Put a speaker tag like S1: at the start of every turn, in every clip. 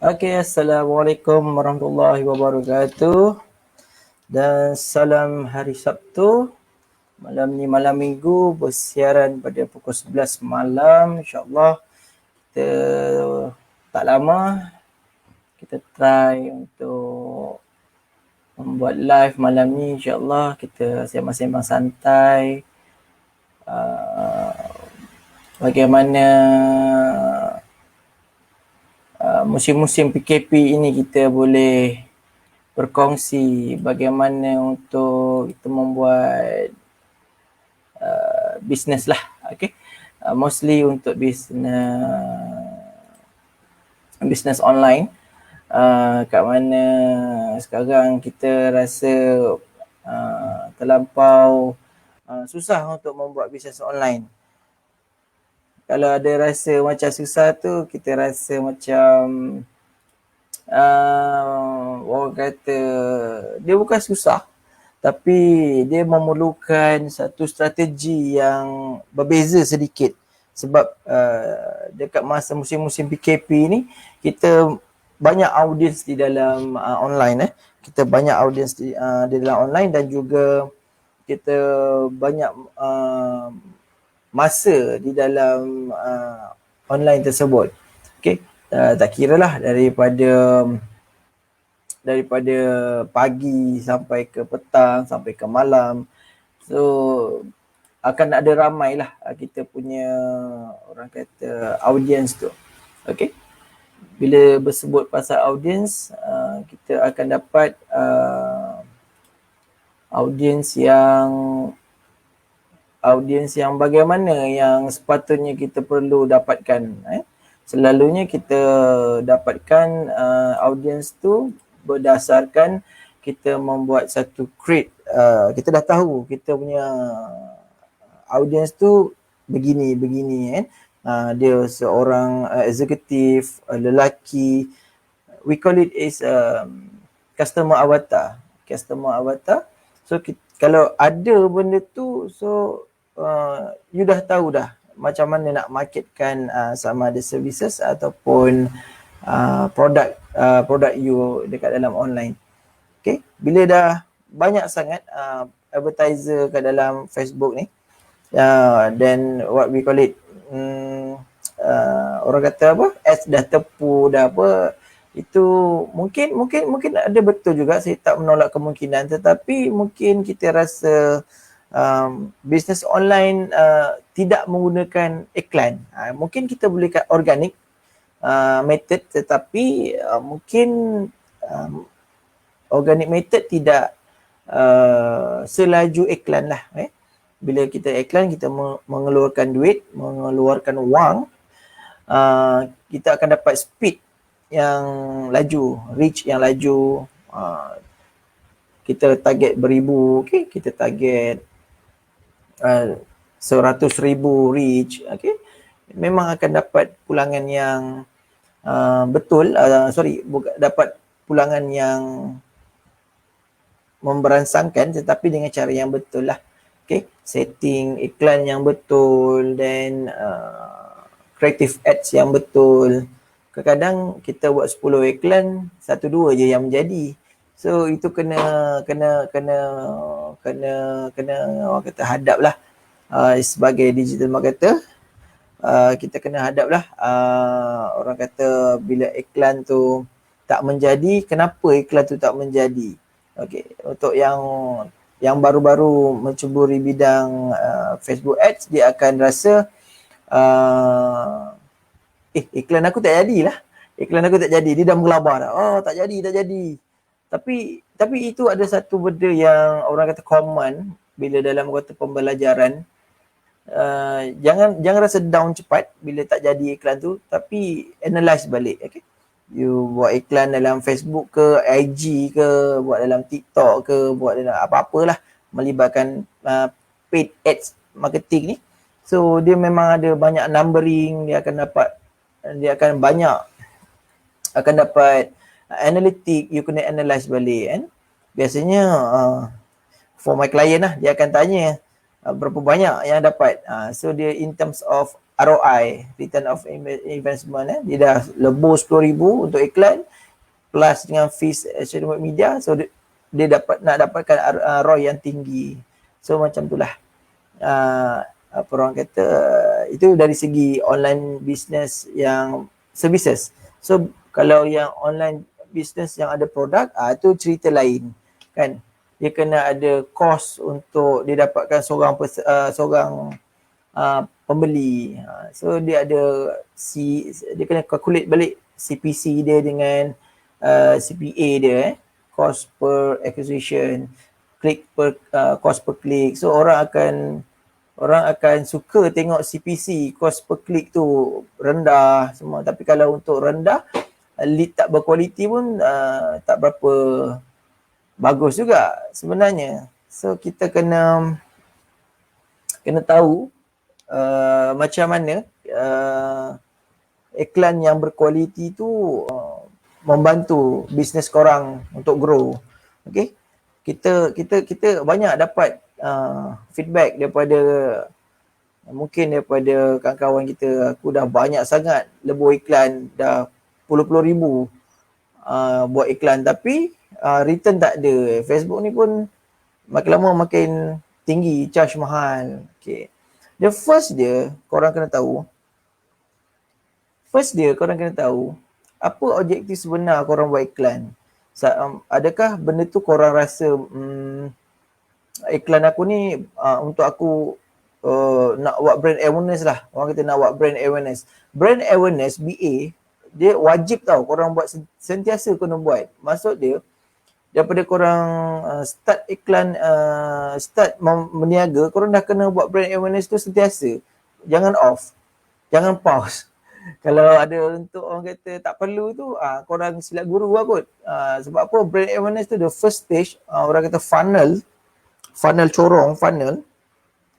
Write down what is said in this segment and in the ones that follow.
S1: Okey, Assalamualaikum warahmatullahi wabarakatuh. Dan salam hari Sabtu. Malam ni malam minggu, bersiaran pada pukul 11 malam. InsyaAllah kita tak lama kita try untuk membuat live malam ni. InsyaAllah kita sembang-sembang santai. Bagaimana musim-musim PKP ini kita boleh berkongsi bagaimana untuk kita membuat bisnes lah. Okay. Mostly untuk bisnes online. Kat mana sekarang kita rasa terlampau susah untuk membuat bisnes online. Kalau ada rasa macam susah tu, kita rasa macam orang kata dia bukan susah, tapi dia memerlukan satu strategi yang berbeza sedikit. Sebab dekat masa musim-musim PKP ni, kita banyak audiens di dalam online. Kita banyak audiens di dalam online, dan juga kita banyak masa di dalam online tersebut. Okay. Tak kira lah daripada pagi sampai ke petang, sampai ke malam. So akan ada ramai lah kita punya orang kata audience tu. Okay. Bila bersebut pasal audience, kita akan dapat audience yang bagaimana yang sepatutnya kita perlu dapatkan. Selalunya kita dapatkan audience tu berdasarkan kita membuat satu create. Kita dah tahu kita punya audience tu begini kan. Dia seorang eksekutif, lelaki. We call it is customer avatar. So kalau ada benda tu, so you dah tahu dah macam mana nak marketkan sama ada services ataupun produk you dekat dalam online. Okay, bila dah banyak sangat advertiser kat dalam Facebook ni, then what we call it, orang kata apa, ads dah tepu dah apa, itu mungkin ada betul juga, saya tak menolak kemungkinan, tetapi mungkin kita rasa bisnes online tidak menggunakan iklan. Mungkin kita boleh kat organic method, tetapi mungkin organic method tidak selaju iklan lah. Bila kita iklan, kita mengeluarkan duit, mengeluarkan wang, kita akan dapat speed yang laju, reach yang laju. Kita target beribu, okay? Kita target 100,000 reach, okay? Memang akan dapat pulangan yang betul, dapat pulangan yang memberansangkan, tetapi dengan cara yang betul lah. Okay, setting iklan yang betul, dan creative ads yang betul. Kadang-kadang kita buat 10 iklan, 1-2 je yang menjadi. So itu kena orang kata hadap lah. Sebagai digital marketer, kita kena hadap lah. Orang kata bila iklan tu tak menjadi, kenapa iklan tu tak menjadi? Okay, untuk yang baru-baru mencuburi bidang Facebook ads, dia akan rasa iklan aku tak jadilah. Iklan aku tak jadi. Dia dah mengelabar dah. Oh, tak jadi. Tapi itu ada satu benda yang orang kata common bila dalam kata pembelajaran. Jangan rasa down cepat bila tak jadi iklan tu, tapi analyze balik. Okay? You buat iklan dalam Facebook ke, IG ke, buat dalam TikTok ke, buat dalam apa-apalah melibatkan paid ads marketing ni. So dia memang ada banyak numbering, dia akan dapat analitik, you kena analyze balik kan. Biasanya for my client lah, dia akan tanya berapa banyak yang dapat. So dia in terms of ROI, return of investment. Dia dah lebur 10,000 untuk iklan plus dengan fees social media, so dia nak dapatkan ROI yang tinggi. So macam itulah apa orang kata, itu dari segi online business yang services. So kalau yang online business yang ada produk, itu cerita lain kan. Dia kena ada cost untuk dia dapatkan seorang pembeli. So dia ada dia kena calculate balik CPC dia dengan CPA dia, cost per acquisition, cost per click. So orang akan suka tengok CPC, cost per click tu rendah semua. Tapi kalau untuk rendah, lead tak berkualiti pun tak berapa bagus juga sebenarnya. So kita kena tahu macam mana iklan yang berkualiti tu membantu bisnes korang untuk grow. Okay, kita banyak dapat feedback daripada kawan-kawan kita. Aku dah banyak sangat lebur iklan, dah puluh-puluh ribu buat iklan, tapi return tak ada. Facebook ni pun makin lama makin tinggi, charge mahal. Okay, the first dia korang kena tahu apa objektif sebenar korang buat iklan. Adakah benda tu korang rasa iklan aku ni untuk aku nak buat brand awareness lah. Orang kata nak buat brand awareness. Brand awareness, BA, dia wajib tau korang buat, sentiasa kena buat. Maksud dia, daripada korang start iklan, start meniaga, korang dah kena buat brand awareness tu sentiasa. Jangan off, jangan pause. Kalau ada untuk orang kata tak perlu tu, korang silap guru lah kot. Sebab apa? Brand awareness tu the first stage, orang kata funnel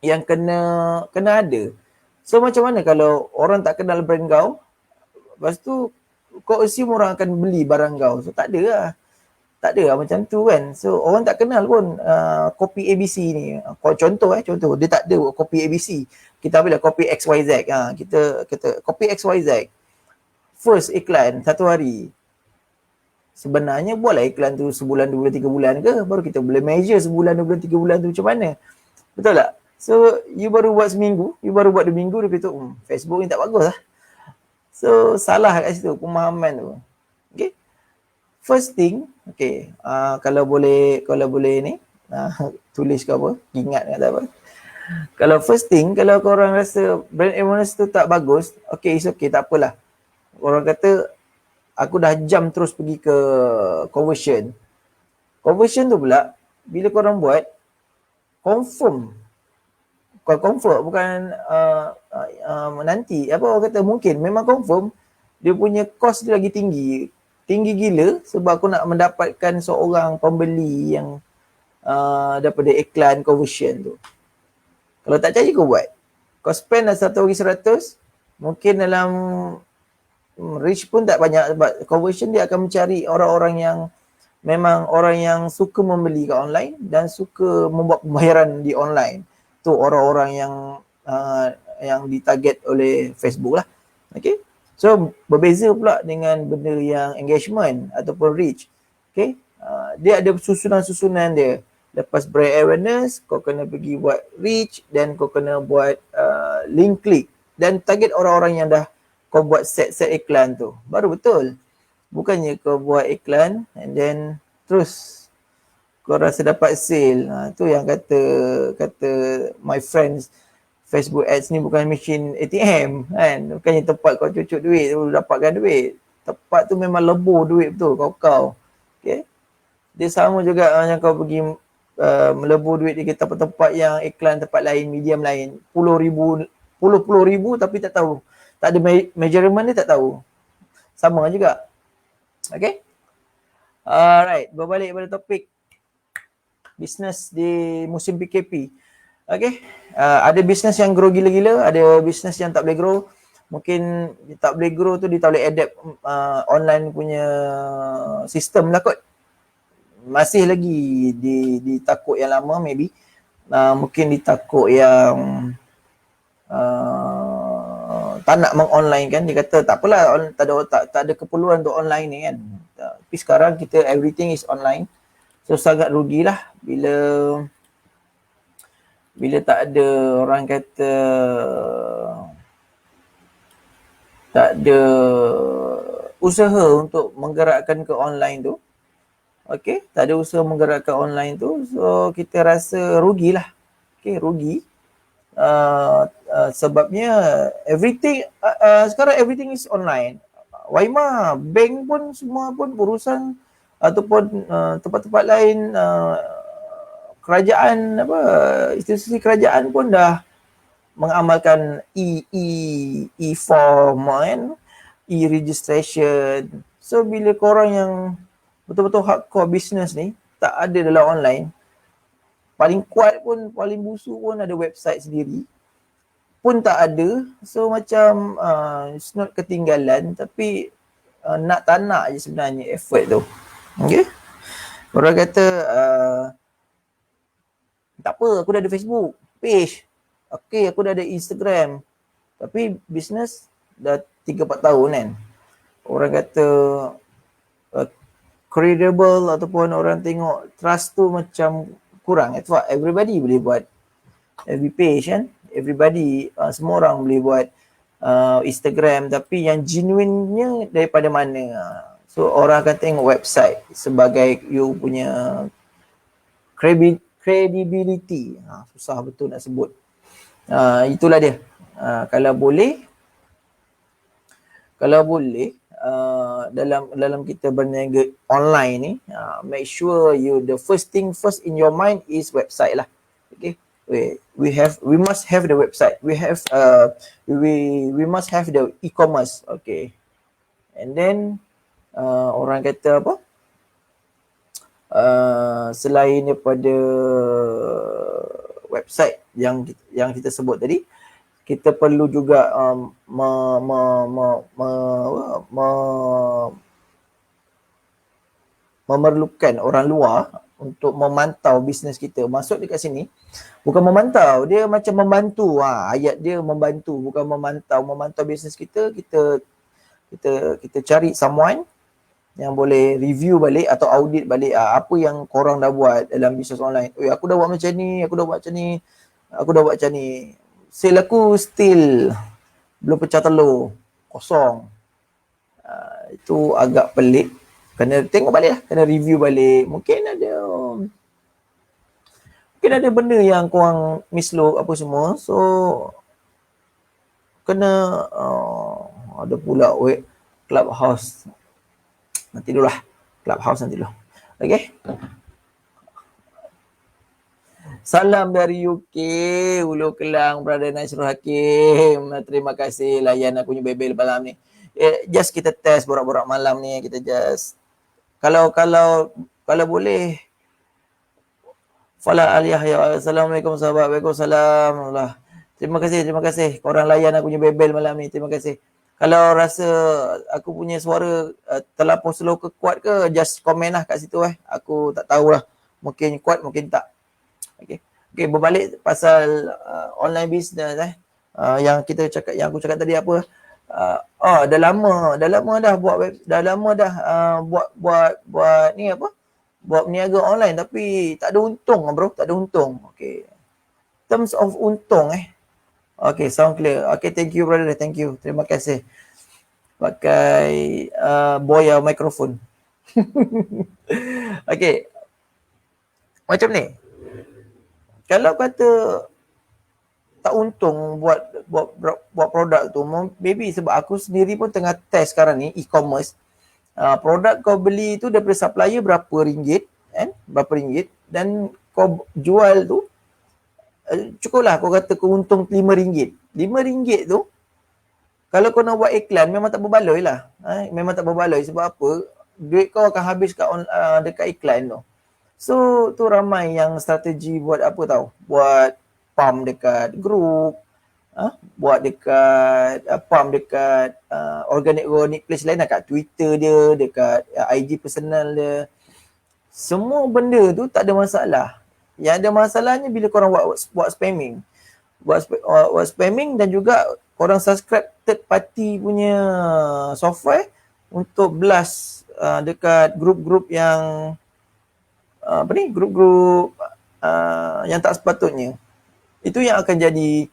S1: yang kena ada. So macam mana kalau orang tak kenal brand kau, lepas tu kau assume orang akan beli barang kau. So tak ada lah macam tu kan. So orang tak kenal pun kopi ABC ni. Contoh dia tak ada kopi ABC. Kita ambil kopi XYZ. Kita kata kopi XYZ. First iklan 1 hari. Sebenarnya buatlah iklan tu sebulan, 2 bulan, 3 bulan ke, baru kita boleh measure sebulan, 2 bulan, 3 bulan tu macam mana. Betul tak? So you baru buat seminggu, you baru buat 2 minggu, dia kata Facebook ni tak bagus lah. So salah kat situ pemahaman tu. Okay. First thing, okay, kalau boleh ni, tulis ke apa, ingat ke tak apa. Kalau first thing, kalau korang rasa brand awareness tu tak bagus, okay, it's okay, tak apalah. Orang kata, aku dah jam terus pergi ke conversion. Conversion tu pula, bila korang buat, confirm, bukan nanti, apa orang kata mungkin, memang confirm, dia punya cost dia lagi tinggi gila, sebab aku nak mendapatkan seorang pembeli yang daripada iklan conversion tu. Kalau tak cari kau buat, kau spend dah 1 hari 100, mungkin dalam reach pun tak banyak, sebab conversion dia akan mencari orang-orang yang memang orang yang suka membeli kat online dan suka membuat pembayaran di online. Tu orang-orang yang ditarget oleh Facebook lah. Okay. So berbeza pula dengan benda yang engagement ataupun reach. Okay. Dia ada susunan-susunan dia. Lepas brand awareness, kau kena pergi buat reach, dan kau kena buat link click dan target orang-orang yang dah kau buat set iklan tu. Baru betul. Bukannya kau buat iklan and then terus kau rasa dapat sale. Tu yang kata my friends, Facebook ads ni bukan mesin ATM kan. Bukannya tempat kau cucuk duit tu dapatkan duit. Tempat tu memang lebur duit betul kau. Okay. Dia sama juga macam kau pergi melebur duit di tempat-tempat yang iklan tempat lain, medium lain, puluh ribu tapi tak tahu, tak ada measurement dia, tak tahu. Sama juga. Okay. Alright, berbalik pada topik bisnes di musim PKP. Okay. Ada bisnes yang grow gila-gila, ada bisnes yang tak boleh grow. Mungkin tak boleh grow tu dia tak boleh adapt online punya sistem lah kot. Masih lagi ditakut yang lama maybe. Mungkin ditakut yang tak nak meng-online kan, dia kata tak apalah, tak ada keperluan untuk online ni kan. Tapi sekarang kita everything is online. So sangat rugilah bila tak ada, orang kata tak ada usaha untuk menggerakkan ke online tu. Okey, tak ada usaha menggerakkan online tu, so kita rasa rugilah. Okey, rugi. Sebabnya everything sekarang everything is online. Waima, bank pun semua pun urusan ataupun tempat-tempat lain, kerajaan, institusi kerajaan pun dah mengamalkan e-form kan, e-registration. So bila korang yang betul-betul hardcore business ni tak ada dalam online, paling kuat pun, paling busuk pun ada website sendiri pun tak ada. So macam it's not ketinggalan, tapi nak tak nak je sebenarnya effort tu. Okay, orang kata tak apa, aku dah ada Facebook page, okay, aku dah ada Instagram, tapi business dah 3-4 tahun kan. Orang kata credible ataupun orang tengok trust tu macam kurang. That's why everybody boleh buat FB page kan, everybody, semua orang boleh buat Instagram, tapi yang genuinenya daripada mana? So orang akan tengok website sebagai you punya credibility. Susah betul nak sebut. Itulah dia. Kalau boleh dalam kita berniaga online ni, make sure the first thing first in your mind is website lah. Okay, we must have the website, we must have the e-commerce. Okay, and then orang kata apa, selain daripada website yang kita sebut tadi, kita perlu juga memerlukan orang luar untuk memantau bisnes kita. Maksud dekat sini bukan memantau, dia macam membantu. Ayat dia membantu, bukan memantau. Memantau bisnes kita cari someone yang boleh review balik atau audit balik apa yang korang dah buat dalam bisnes online. Aku dah buat macam ni, aku dah buat macam ni. Sale aku still belum pecah telur, kosong. Itu agak pelik. Kena tengok balik lah, kena review balik. Mungkin ada benda yang korang mislook apa semua. So kena ada pula Clubhouse. Nanti dulu lah. Clubhouse nanti dulu. Okay. Salam dari UK, Hulu Kelang, Brother Nasrul Hakim. Terima kasih layan aku punya bebel malam ni. Just kita test borak-borak malam ni. Kita just kalau boleh. Fala aliyah ya. Assalamualaikum sahabat. Waalaikumsalam. Terima kasih. Korang layan aku punya bebel malam ni. Terima kasih. Kalau rasa aku punya suara terlampau slow ke kuat ke, just komen lah kat situ. Aku tak tahulah. Mungkin kuat, mungkin tak. Okay, berbalik pasal online business yang aku cakap tadi apa? Dah lama dah buat ni apa? Buat niaga online tapi tak ada untung bro, tak ada untung. Okay. Terms of untung Okay, sound clear. Okay, thank you brother, thank you. Terima kasih. Pakai Boya microphone. Okay. Macam ni. Kalau kata tak untung buat produk tu, maybe sebab aku sendiri pun tengah test sekarang ni e-commerce. Produk kau beli tu daripada supplier berapa ringgit dan kau jual tu cukuplah kau kata kau untung RM5. RM5 tu kalau kau nak buat iklan memang tak berbaloi lah. Memang tak berbaloi sebab apa? Duit kau akan habis dekat iklan tu. So tu ramai yang strategi buat apa tahu? Buat pump dekat group, buat dekat pump dekat organic place lain, dekat Twitter dia, dekat IG personal dia. Semua benda tu tak ada masalah. Yang ada masalahnya bila korang buat spamming. Buat spamming dan juga korang subscribe third party punya software untuk blast dekat grup-grup yang grup-grup yang tak sepatutnya. Itu yang akan jadi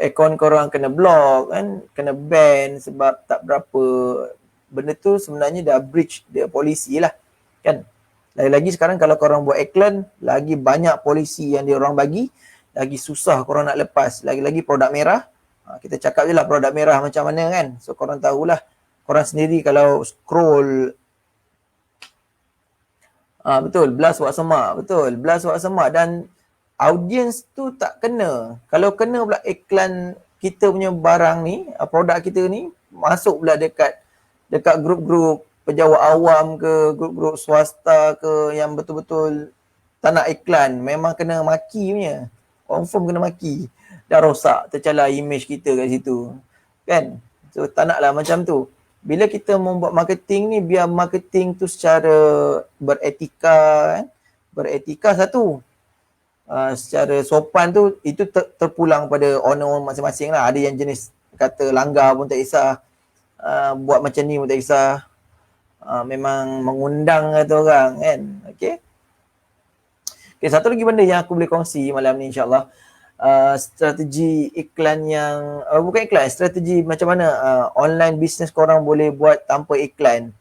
S1: akaun korang kena block kan, kena ban sebab tak berapa. Benda tu sebenarnya dah breach dia polisi lah kan. Lagi-lagi sekarang kalau korang buat iklan, lagi banyak polisi yang dia orang bagi, lagi susah korang nak lepas. Lagi-lagi produk merah, kita cakap je lah produk merah macam mana kan. So korang tahulah, korang sendiri kalau scroll betul, blast wak semak, betul, blast wak semak, dan audience tu tak kena. Kalau kena pula iklan kita punya barang ni, produk kita ni, masuk pula dekat grup-grup pejabat awam ke, grup-grup swasta ke yang betul-betul tak nak iklan, memang kena maki punya. Confirm kena maki. Dah rosak, tercalar image kita kat situ. Kan? So tak nak lah macam tu. Bila kita membuat marketing ni, biar marketing tu secara beretika kan. Beretika satu. Secara sopan tu, itu terpulang pada owner masing-masing lah. Ada yang jenis kata langgar pun tak kisah. Buat macam ni pun tak kisah. Memang mengundang kata orang kan. Okay. Okay, satu lagi benda yang aku boleh kongsi malam ni insyaAllah. Strategi iklan yang bukan iklan, strategi macam mana online business korang boleh buat tanpa iklan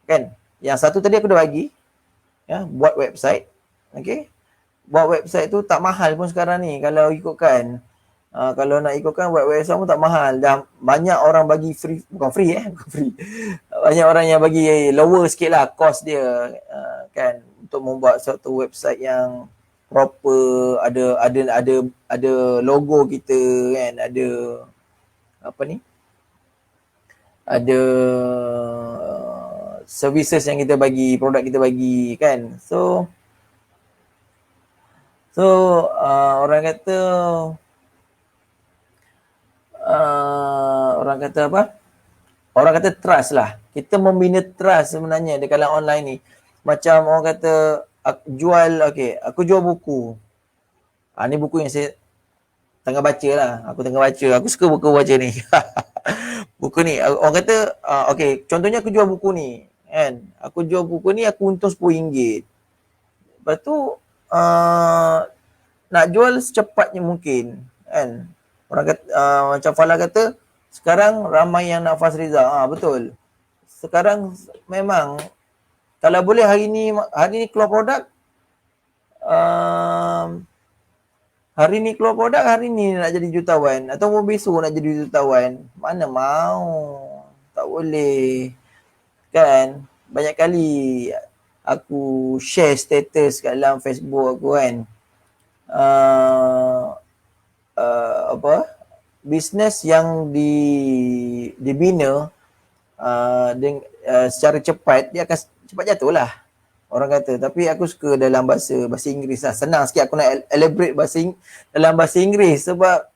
S1: kan. Yang satu tadi aku dah bagi ya, buat website. Okay, buat website tu tak mahal pun sekarang ni kalau ikutkan. Kalau nak ikutkan buat website pun tak mahal. Dah banyak orang bagi free, bukan free bukan free. Banyak orang yang bagi lower sikit lah cost dia kan, untuk membuat satu website yang proper, ada logo kita kan, ada apa ni, ada services yang kita bagi, produk kita bagi kan. So orang kata orang kata trust lah. Kita membina trust sebenarnya di kalangan online ni. Macam orang kata aku jual buku. Ni buku yang saya tengah baca lah. Aku suka buku baca ni. Buku ni, orang kata, contohnya aku jual buku ni. Kan? Aku jual buku ni, aku untung RM10. Lepas tu, nak jual secepatnya mungkin. Kan? Orang kata, macam Fala kata, sekarang ramai yang nak fast result. Betul. Sekarang memang, kalau boleh hari ni keluar produk, hari ni keluar produk, hari ni nak jadi jutawan. Ataupun besok nak jadi jutawan. Mana mau. Tak boleh. Kan? Banyak kali aku share status kat dalam Facebook aku kan. Bisnes yang dibina secara cepat, dia akan cepat jatuh lah orang kata. Tapi aku suka dalam bahasa Inggeris lah. Senang sikit aku nak elaborate dalam bahasa Inggeris sebab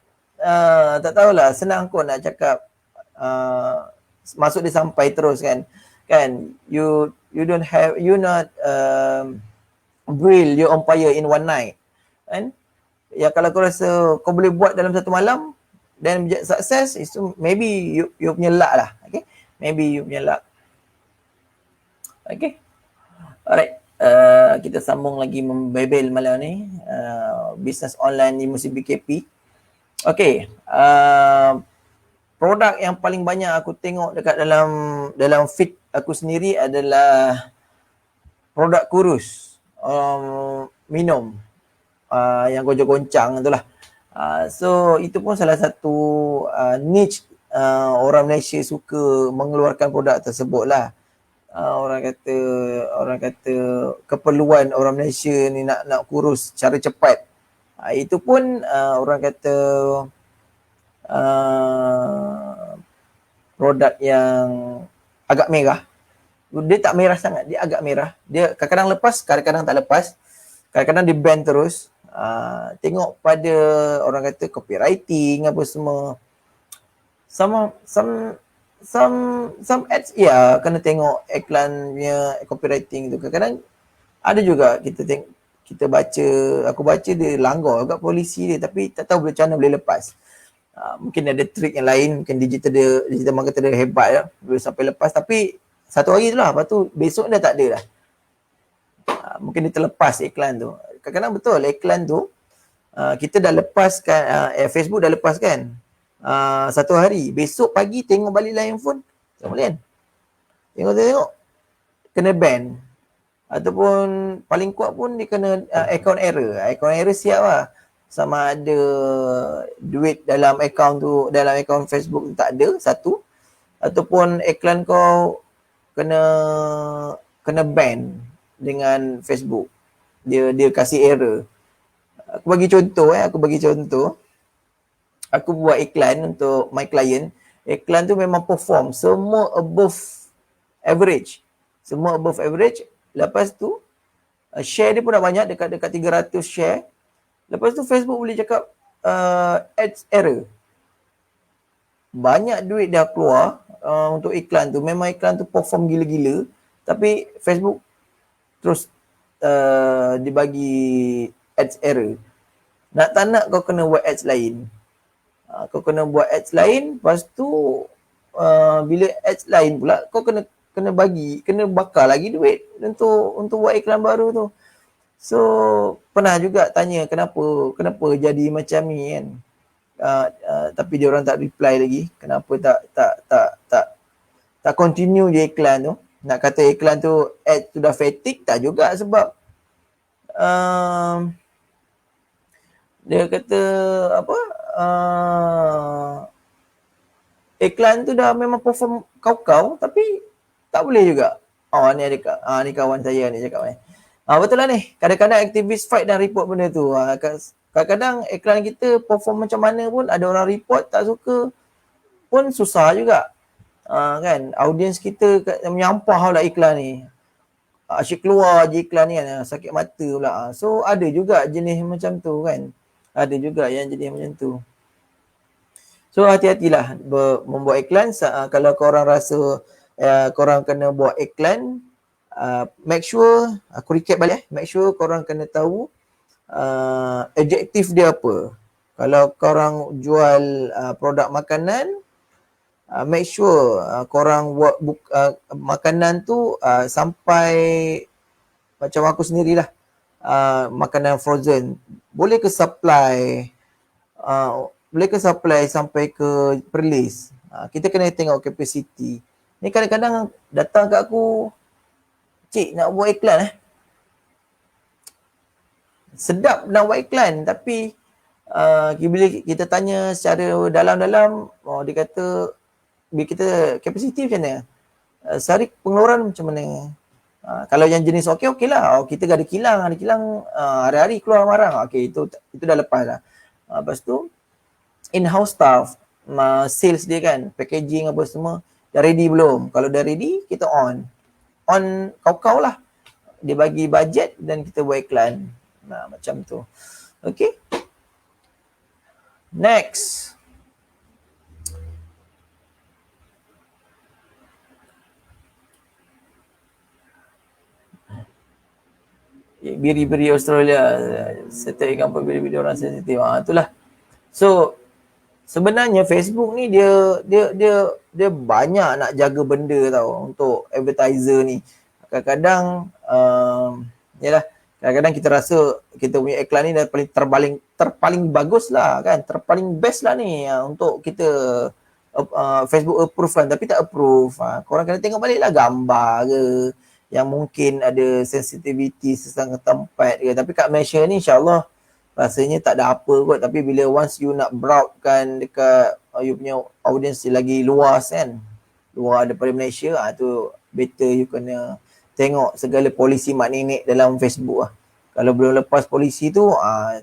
S1: tak tahulah, senang kot nak cakap, masuk dia sampai terus kan. You not grill your umpire in one night kan. Ya, kalau kau rasa kau boleh buat dalam satu malam dan sukses, itu maybe you punya luck lah. Okay, maybe you punya luck. Okay, alright. Kita sambung lagi membebel malam ni, bisnes online di musim BKP. Okay, produk yang paling banyak aku tengok dekat dalam feed aku sendiri adalah produk kurus, minum, yang goncang tu lah. So itu pun salah satu niche orang Malaysia suka mengeluarkan produk tersebut lah. Orang kata keperluan orang Malaysia ni nak kurus secara cepat. Itu pun orang kata produk yang agak merah. Dia tak merah sangat, dia agak merah. Dia kadang-kadang lepas, kadang-kadang tak lepas. Kadang-kadang dia ban terus. Tengok pada orang kata copywriting apa semua. Some ads, kena tengok iklannya, copywriting tu. Kadang-kadang ada juga kita baca, aku baca dia langgar agak polisi dia, tapi tak tahu macam mana boleh lepas. Mungkin ada trik yang lain, mungkin digital marketer dia hebat ya, boleh sampai lepas, tapi satu hari tu lah, lepas tu besok dah tak ada dah. Mungkin dia terlepas iklan tu. Kadang-kadang betul iklan tu kita dah lepaskan, Facebook dah lepaskan satu hari, besok pagi tengok balik lah handphone, tak boleh kan? Tengok kena ban, ataupun paling kuat pun dia kena account error siap lah, sama ada duit dalam account Facebook tu tak ada, satu, ataupun iklan kau kena ban dengan Facebook, dia kasih error. Aku bagi contoh, aku buat iklan untuk my client, iklan tu memang perform, semua above average, lepas tu share dia pun dah banyak, dekat 300 share. Lepas tu Facebook boleh cakap ads error, banyak duit dah keluar untuk iklan tu, memang iklan tu perform gila-gila, tapi Facebook terus dibagi ads error. Nak tak nak kau kena buat ads lain. Lepas tu bila ads lain pula kau kena bakar lagi duit untuk buat iklan baru tu. So pernah juga tanya kenapa jadi macam ni kan. Tapi dia orang tak reply lagi. Kenapa tak continue je iklan tu. Nak kata iklan tu ad tu dah fatigue, tak juga, sebab dia kata apa, iklan tu dah memang perform kau tapi tak boleh juga. Ni kawan saya ni cakap betul lah ni. Kadang-kadang aktivis fight dan report benda tu. Kadang-kadang iklan kita perform macam mana pun ada orang report, tak suka pun susah juga. Kan, audiens kita menyampah lah iklan ni. Asyik keluar je iklan ni kan, sakit mata pula. So ada juga jenis macam tu kan. Ada juga yang jenis macam tu. So hati-hatilah membuat iklan. Kalau korang rasa korang kena buat iklan, make sure, aku recap balik make sure korang kena tahu objektif dia apa. Kalau korang jual produk makanan, make sure korang buat makanan tu sampai macam aku sendirilah, makanan frozen boleh ke supply sampai ke Perlis. Kita kena tengok kapasiti. Ni kadang-kadang datang kat aku, cik nak buat iklan sedap nak buat iklan, tapi bila kita tanya secara dalam-dalam, dia kata bila kita kapasiti macam mana, sehari pengeluaran macam mana. Kalau yang jenis okey lah, kita ada kilang hari-hari keluar barang, okey, itu dah lepas lah. Lepas tu in-house staff, sales dia kan, packaging apa semua dah ready belum? Kalau dah ready, kita on kau lah, dia bagi bajet dan kita buat iklan. Macam tu. Okay, next. Biri-biri Australia, setiap ikan pun biri-biri orang sensitif. Itulah. So sebenarnya Facebook ni dia banyak nak jaga benda tau untuk advertiser ni. Kadang-kadang yalah, kadang-kadang kita rasa kita punya iklan ni dah terpaling bagus lah kan, terpaling best lah ni untuk kita Facebook approve kan, tapi tak approve. Korang kena tengok balik lah gambar ke, yang mungkin ada sensitivity sesetengah tempat ke. Tapi kat Malaysia ni insyaAllah rasanya tak ada apa kot. Tapi bila once you nak broadkan dekat you punya audience lagi luas kan, luar daripada Malaysia, tu better you kena tengok segala polisi mak nenek dalam Facebook lah. Kalau belum lepas polisi tu,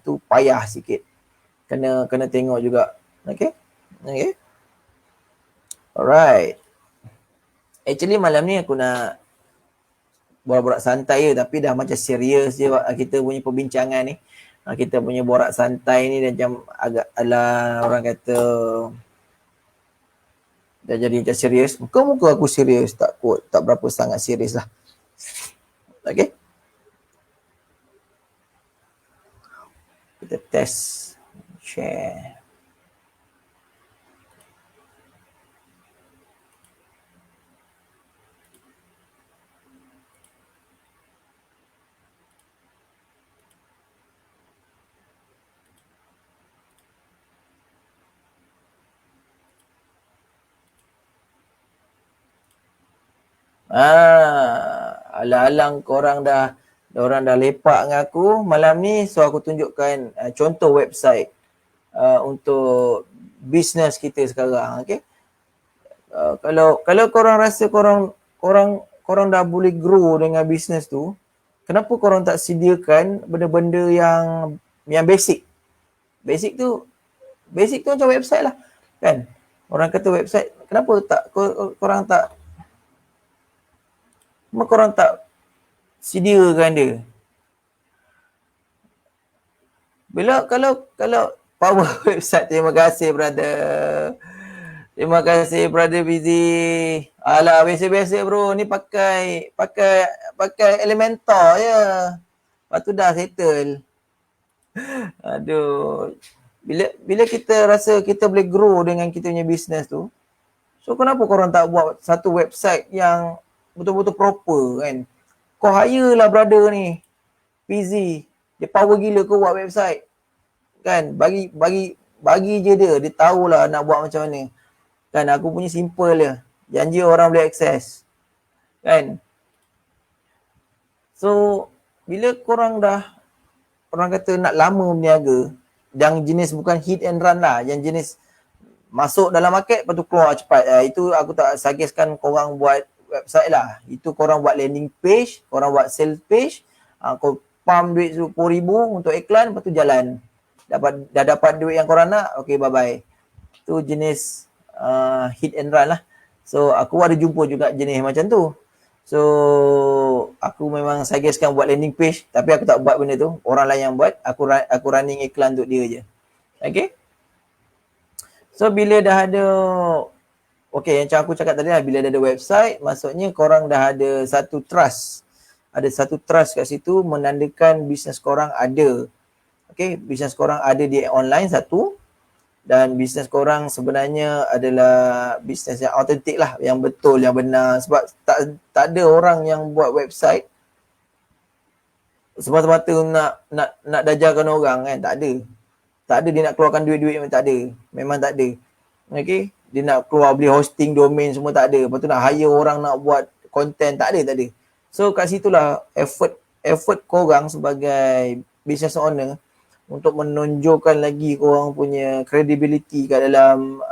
S1: tu payah sikit. Kena tengok juga. Okay. Alright. Actually malam ni aku nak borak-borak santai je, tapi dah macam serius je kita punya perbincangan ni. Kita punya borak santai ni dah macam agak ala orang kata dah jadi macam serius. Muka aku serius, tak berapa sangat serius lah. Okay. Kita test share. Alang-alang korang orang dah lepak dengan aku malam ni, so aku tunjukkan contoh website untuk bisnes kita sekarang. Okay, kalau korang rasa korang dah boleh grow dengan bisnes tu, kenapa korang tak sediakan benda-benda yang basic? Basic tu macam website lah, kan? Orang kata website, kenapa tak korang tak sediakan dia? Kalau power website, terima kasih brother. Terima kasih brother Busy. Alah, biasa-biasa bro, ni pakai Elementor je. Lepas tu dah settle. Aduh. Bila kita rasa kita boleh grow dengan kita punya business tu, so kenapa korang tak buat satu website yang betul-betul proper, kan? Kau hire lah brother ni, PZ. Dia power gila kau buat website, kan? Bagi je dia tahulah nak buat macam mana. Kan, aku punya simple je. Janji orang boleh akses, kan? So, bila korang orang kata nak lama berniaga, yang jenis bukan hit and run lah, yang jenis masuk dalam market lepas tu keluar cepat, itu aku tak suggestkan korang buat website lah. Itu korang buat landing page, korang buat sales page, kau pump duit RM10,000 untuk iklan, lepas tu jalan. Dah dapat duit yang korang nak, okay, bye-bye. Tu jenis hit and run lah. So aku ada jumpa juga jenis macam tu. So aku memang suggestkan buat landing page, tapi aku tak buat benda tu. Orang lain yang buat, aku running iklan untuk dia je. Okay. So bila dah ada, okay, yang aku cakap tadi lah, bila dah ada website, maksudnya korang dah ada satu trust. Ada satu trust kat situ, menandakan bisnes korang ada. Okay, bisnes korang ada di online satu, dan bisnes korang sebenarnya adalah bisnes yang autentik lah, yang betul, yang benar. Sebab tak ada orang yang buat website semata-mata nak dajarkan orang, kan? Tak ada dia nak keluarkan duit-duit, memang tak ada. Memang tak ada. Okay, dia nak keluar beli hosting domain semua, tak ada. Lepas tu nak hire orang nak buat content, tak ada. So kat situlah effort korang sebagai business owner untuk menonjolkan lagi korang punya credibility kat dalam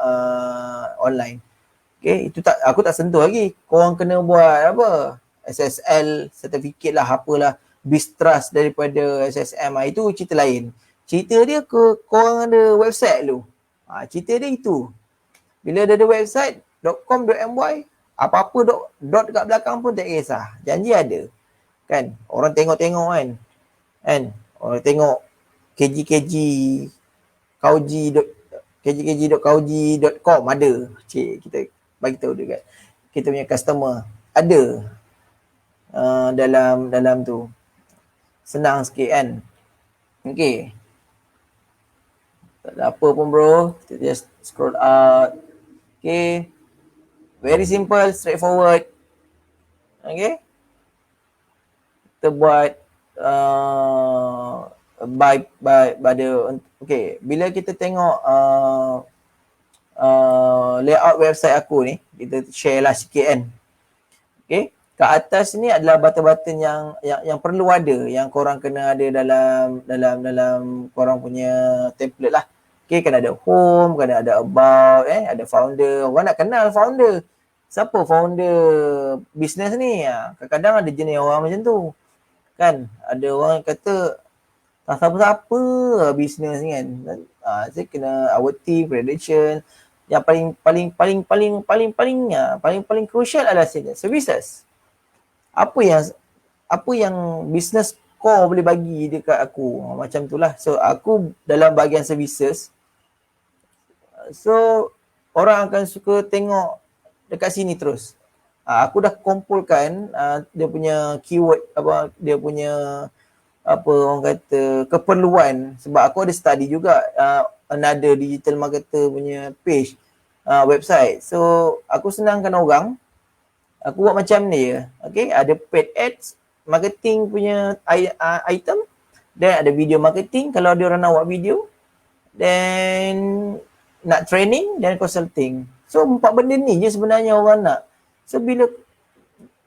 S1: online. Okay, itu aku tak sentuh lagi. Korang kena buat apa? SSL, certificate lah, apalah, BizTrust daripada SSM. Itu cerita lain. Cerita dia korang ada website dulu. Cerita dia itu. Bila ada website, .com.my, apa-apa dot kat belakang pun tak kisah. Janji ada. Kan? Orang tengok-tengok kan. Orang tengok kg kg.kauji.com ada. Cik, kita bagi tahu dekat kita punya customer ada dalam tu. Senang sikit, kan? Okay. Tak ada apa pun bro. Kita just scroll out. Okay. Very simple, straightforward. Okay. Kita buat by the, okay, bila kita tengok layout website aku ni, kita share lah sikit, kan? Okay, kat atas ni adalah button-button yang perlu ada, yang korang kena ada dalam korang punya template lah. Okay, kena ada home, kena ada about, ada founder. Orang nak kenal founder. Siapa founder business ni? Kadang-kadang ada jenis orang macam tu, kan? Ada orang kata tak siapa-siapa bisnes ni, kan? Saya kena our team, prediction. Yang paling crucial adalah services. Apa yang business core boleh bagi dekat aku, macam itulah. So aku dalam bahagian services, so orang akan suka tengok dekat sini terus. Aku dah kumpulkan dia punya keyword, dia punya orang kata keperluan, sebab aku ada study juga another digital marketer punya page, website. So aku senangkan orang, aku buat macam ni je. Okay, ada paid ads, marketing punya item, dan ada video marketing kalau dia orang nak buat video, dan nak training dan consulting. So 4 benda ni je sebenarnya orang nak. So bila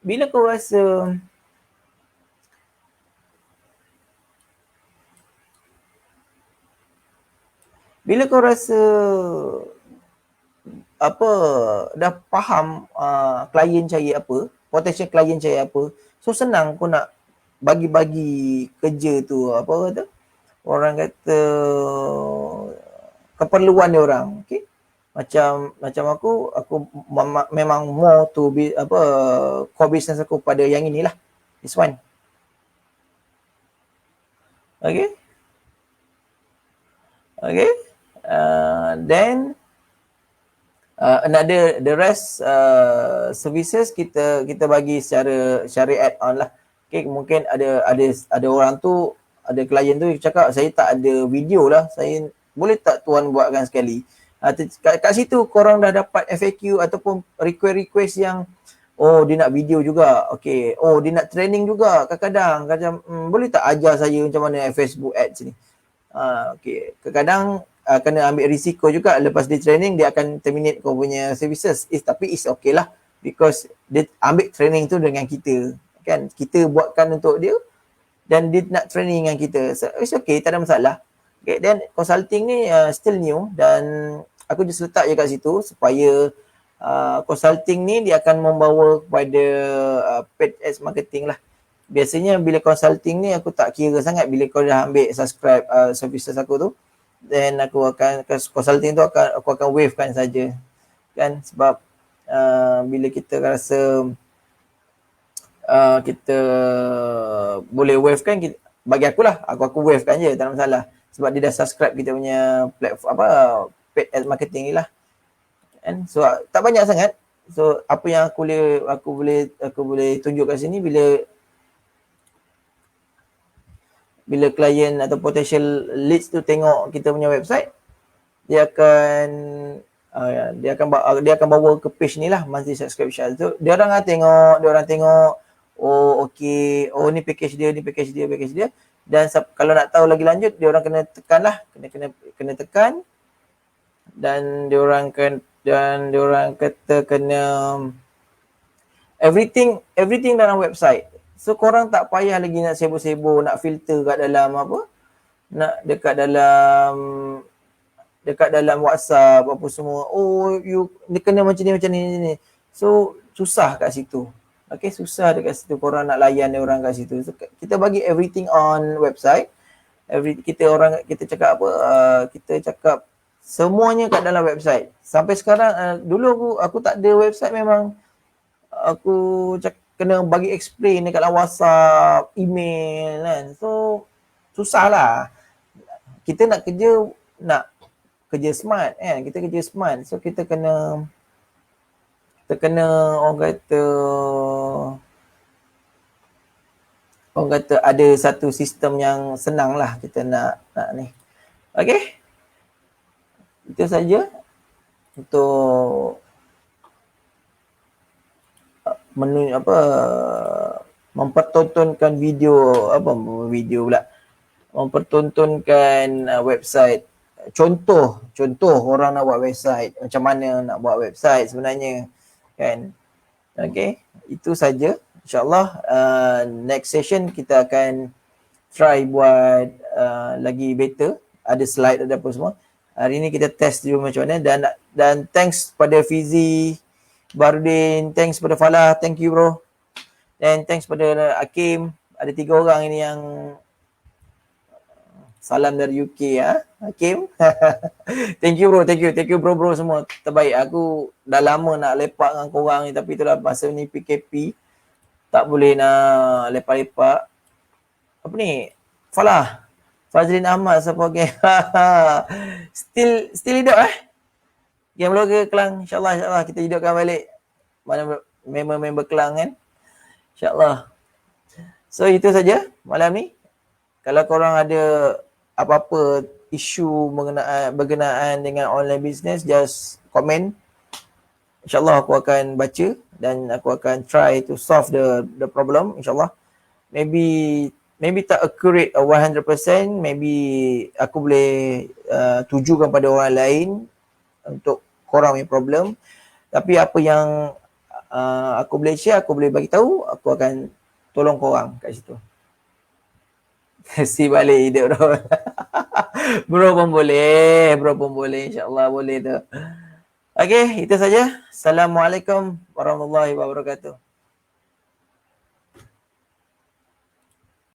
S1: bila kau rasa apa dah faham klien cari apa, potential klien cari apa, so senang kau nak bagi-bagi kerja tu, apa kata, orang kata keperluan dia orang. Okay, macam aku memang more to be apa, core business aku pada yang inilah, this one. Okay, then another, the rest services kita bagi secara add on lah. Okay, mungkin ada orang tu, ada klien tu cakap saya tak ada video lah, saya boleh tak tuan buatkan sekali. Kat situ korang dah dapat FAQ ataupun request yang dia nak video juga. Okay, dia nak training juga kadang-kadang. Macam boleh tak ajar saya macam mana Facebook ads ni. Okay, kadang-kadang kena ambil risiko juga, lepas dia training dia akan terminate kau punya services. Tapi it's okay lah, because dia ambil training tu dengan kita, kan, kita buatkan untuk dia dan dia nak training dengan kita, so it's okay, tak ada masalah. Okay, then consulting ni still new dan aku just letak je kat situ supaya consulting ni dia akan membawa kepada paid ads marketing lah. Biasanya bila consulting ni aku tak kira sangat, bila kau dah ambil subscribe services aku tu, then aku akan consulting tu aku akan waive kan saja, kan, sebab bila kita rasa kita boleh waive kan, bagi akulah, aku waive kan je, tak ada masalah, sebab dia dah subscribe kita punya platform apa, paid ad marketing ni lah, kan. So tak banyak sangat. So apa yang aku boleh tunjuk kat sini, bila klien atau potential leads tu tengok kita punya website, dia akan bawa ke page ni lah, monthly subscription. So dia orang tengok, okey, ni package dia, dan kalau nak tahu lagi lanjut, dia orang kena tekan lah, kena tekan, dan dia orang kata kena everything dalam website. So korang tak payah lagi nak sibuk-sibuk nak filter kat dalam apa, nak dekat dalam WhatsApp apa semua. Dia kena macam ni. So susah kat situ. Okay, susah dekat situ, korang nak layan dia orang kat situ. So kita bagi everything on website. Kita cakap apa, kita cakap semuanya kat dalam website. Sampai sekarang dulu aku tak ada website, memang aku kena bagi explain dekat dalam WhatsApp, email kan. So susah lah. Kita nak kerja smart kan, kita kerja smart. So kita kena orang kata ada satu sistem yang senang lah kita nak ni. Okay, itu saja untuk mempertontonkan mempertontonkan website. Contoh orang nak buat website, macam mana nak buat website sebenarnya, kan. Okay, itu saja. InsyaAllah next session kita akan try buat lagi better, ada slide, ada apa semua. Hari ni kita test dulu macam mana, dan thanks pada Fizi, Barudin, thanks pada Falah, thank you bro, dan thanks pada Hakim. Ada 3 orang ini yang salam dari UK Hakim. Thank you bro semua, terbaik. Aku dah lama nak lepak dengan korang ni, tapi itulah masa ni PKP tak boleh nak lepak-lepak. Apa ni, Falah, Fazlin Ahmad siapa game? still hidup game blogger Kelang. InsyaAllah kita hidupkan balik mana member Kelang kan, InsyaAllah. So itu saja malam ni. Kalau korang ada apa-apa isu berkenaan dengan online business, just comment. InsyaAllah aku akan baca dan aku akan try to solve the problem, InsyaAllah. Maybe tak accurate 100%, maybe aku boleh tujukan pada orang lain untuk korang punya problem. Tapi apa yang aku boleh share, aku boleh bagi tahu, aku akan tolong korang kat situ. Si balik hidup bro. Bro pun boleh, insyaAllah boleh tu. Okey, itu saja. Assalamualaikum warahmatullahi wabarakatuh.